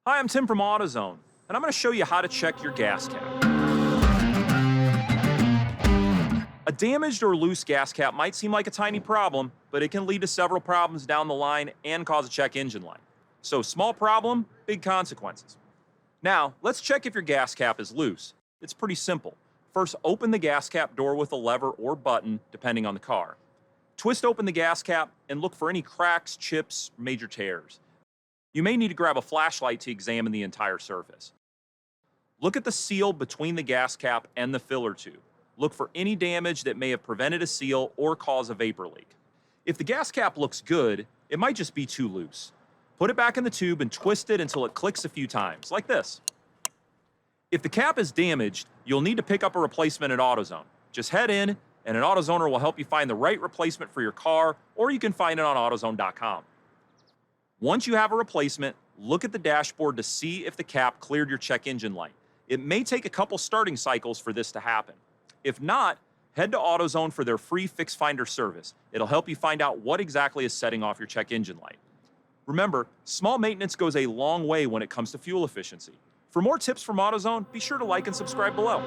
Hi, I'm Tim from AutoZone, and I'm going to show you how to check your gas cap. A damaged or loose gas cap might seem like a tiny problem, but it can lead to several problems down the line and cause a check engine light. So, small problem, big consequences. Now, let's check if your gas cap is loose. It's pretty simple. First, open the gas cap door with a lever or button, depending on the car. Twist open the gas cap and look for any cracks, chips, major tears. You may need to grab a flashlight to examine the entire surface. Look at the seal between the gas cap and the filler tube. Look for any damage that may have prevented a seal or cause a vapor leak. If the gas cap looks good, it might just be too loose. Put it back in the tube and twist it until it clicks a few times, like this. If the cap is damaged, you'll need to pick up a replacement at AutoZone. Just head in, and an AutoZoner will help you find the right replacement for your car, or you can find it on AutoZone.com. Once you have a replacement, look at the dashboard to see if the cap cleared your check engine light. It may take a couple starting cycles for this to happen. If not, head to AutoZone for their free Fix Finder service. It'll help you find out what exactly is setting off your check engine light. Remember, small maintenance goes a long way when it comes to fuel efficiency. For more tips from AutoZone, be sure to like and subscribe below.